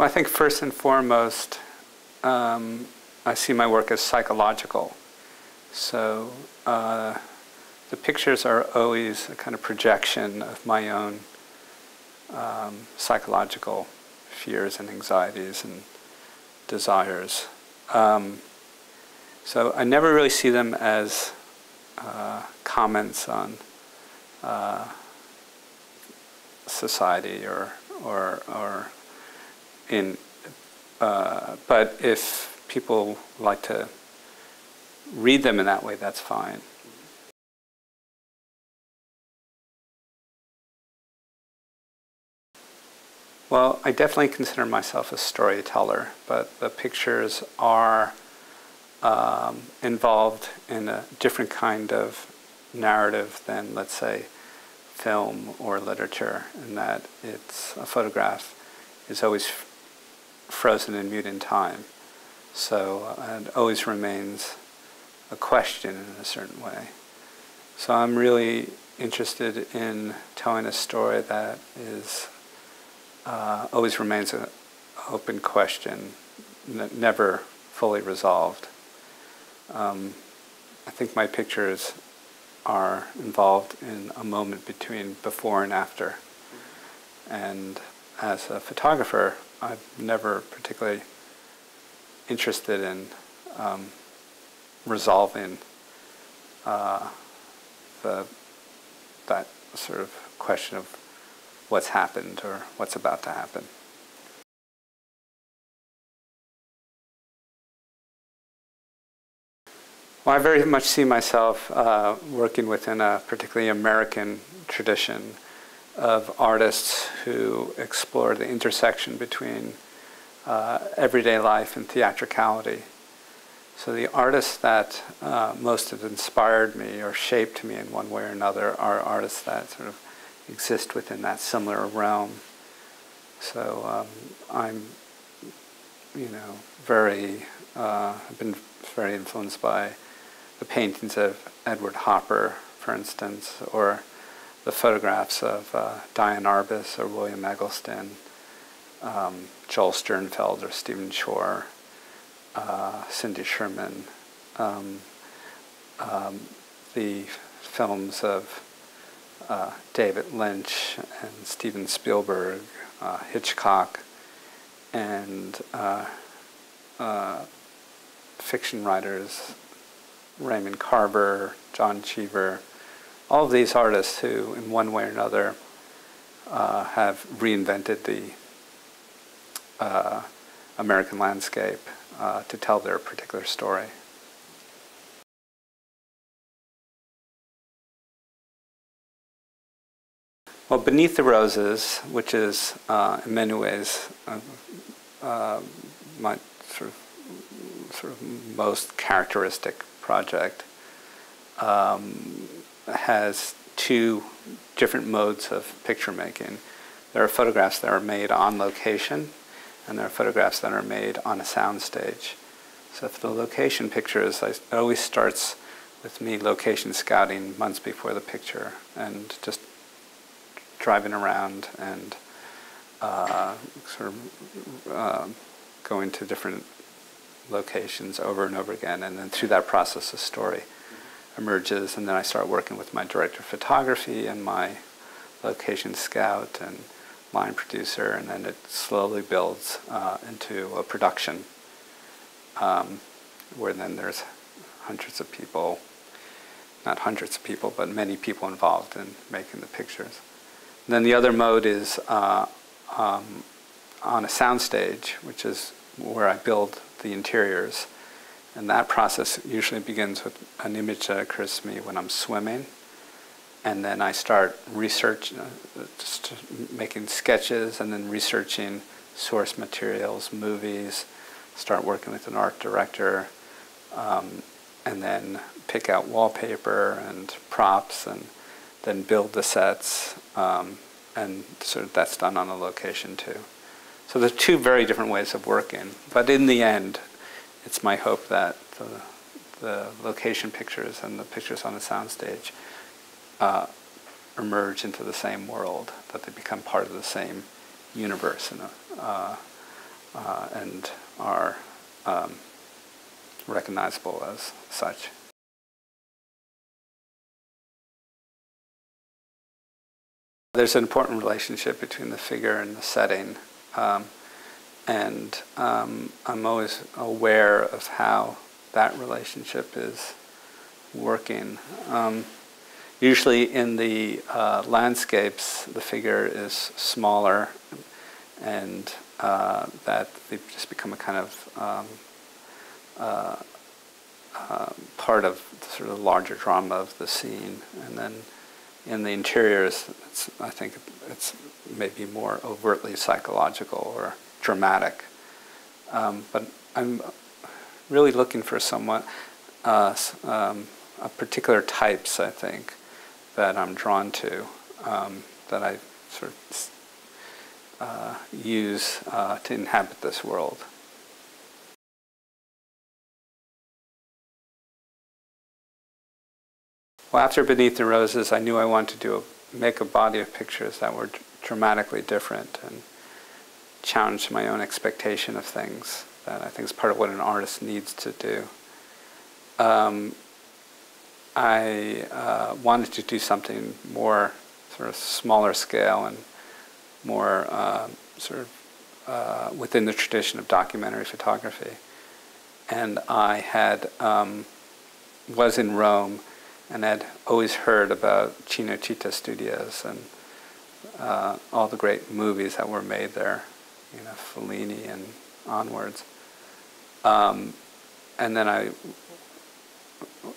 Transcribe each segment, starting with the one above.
Well, I think first and foremost, I see my work as psychological. So the pictures are always a kind of projection of my own psychological fears and anxieties and desires. So I never really see them as comments on society or in. But if people like to read them in that way, that's fine. Well, I definitely consider myself a storyteller, but the pictures are involved in a different kind of narrative than, let's say, film or literature, in that it's a photograph is always frozen and mute in time. So it always remains a question in a certain way. So I'm really interested in telling a story that is always remains an open question, never fully resolved. I think my pictures are involved in a moment between before and after. And as a photographer, I'm never particularly interested in resolving that sort of question of what's happened or what's about to happen. Well, I very much see myself working within a particularly American tradition of artists who explore the intersection between everyday life and theatricality. So the artists that most have inspired me or shaped me in one way or another are artists that sort of exist within that similar realm. So I'm, I've been very influenced by the paintings of Edward Hopper, for instance, or the photographs of Diane Arbus or William Eggleston, Joel Sternfeld or Stephen Shore, Cindy Sherman, the films of David Lynch and Steven Spielberg, Hitchcock, and fiction writers, Raymond Carver, John Cheever, all of these artists who, in one way or another, have reinvented the American landscape to tell their particular story. Well, Beneath the Roses, which is in many ways my sort of most characteristic project, has two different modes of picture making. There are photographs that are made on location, and there are photographs that are made on a soundstage. So for the location pictures, it always starts with me location scouting months before the picture and just driving around and going to different locations over and over again, and then through that process a story emerges, and then I start working with my director of photography and my location scout and line producer, and then it slowly builds into a production where then there's hundreds of people, not hundreds of people, but many people involved in making the pictures. And then the other mode is on a soundstage, which is where I build the interiors. And that process usually begins with an image that occurs to me when I'm swimming. And then I start just making sketches and then researching source materials, movies, start working with an art director, and then pick out wallpaper and props and then build the sets. And sort of that's done on a location too. So there's two very different ways of working. But in the end, it's my hope that the location pictures and the pictures on the soundstage emerge into the same world, that they become part of the same universe in and are recognizable as such. There's an important relationship between the figure and the setting, and I'm always aware of how that relationship is working. Usually in the landscapes, the figure is smaller, and that they just become a kind of part of the sort of larger drama of the scene. And then in the interiors, I think it's maybe more overtly psychological or dramatic. But I'm really looking for somewhat a particular types, I think, that I'm drawn to, that I sort of use to inhabit this world. Well, after Beneath the Roses, I knew I wanted to make a body of pictures that were dramatically different and challenge my own expectation of things. That I think is part of what an artist needs to do. I wanted to do something more sort of smaller scale and more sort of within the tradition of documentary photography. And I had was in Rome and had always heard about Cinecittà Studios and all the great movies that were made there, you know, Fellini and onwards. And then I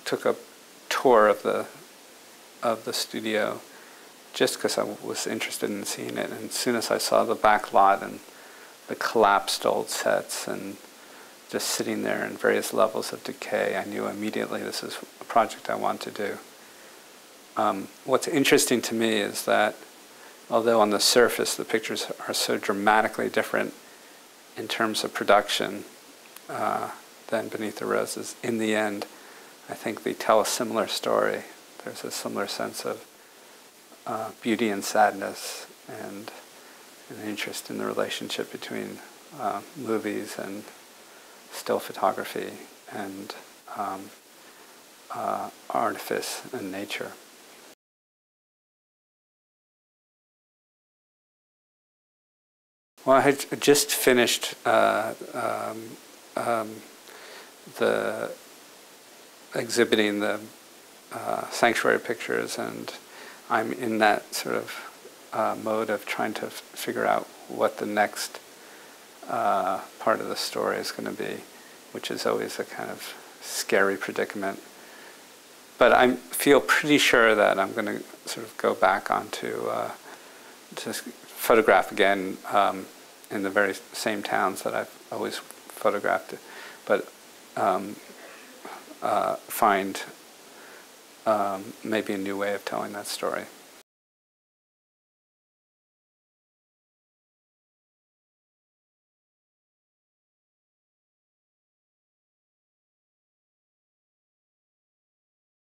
took a tour of the studio just because I was interested in seeing it. And as soon as I saw the back lot and the collapsed old sets and just sitting there in various levels of decay, I knew immediately this is a project I want to do. What's interesting to me is that although on the surface the pictures are so dramatically different in terms of production than Beneath the Roses, in the end I think they tell a similar story. There's a similar sense of beauty and sadness and an interest in the relationship between movies and still photography and artifice and nature. Well, I had just finished exhibiting the sanctuary pictures, and I'm in that sort of mode of trying to figure out what the next part of the story is going to be, which is always a kind of scary predicament. But I feel pretty sure that I'm going to sort of go back onto to photograph again in the very same towns that I've always photographed, but find maybe a new way of telling that story.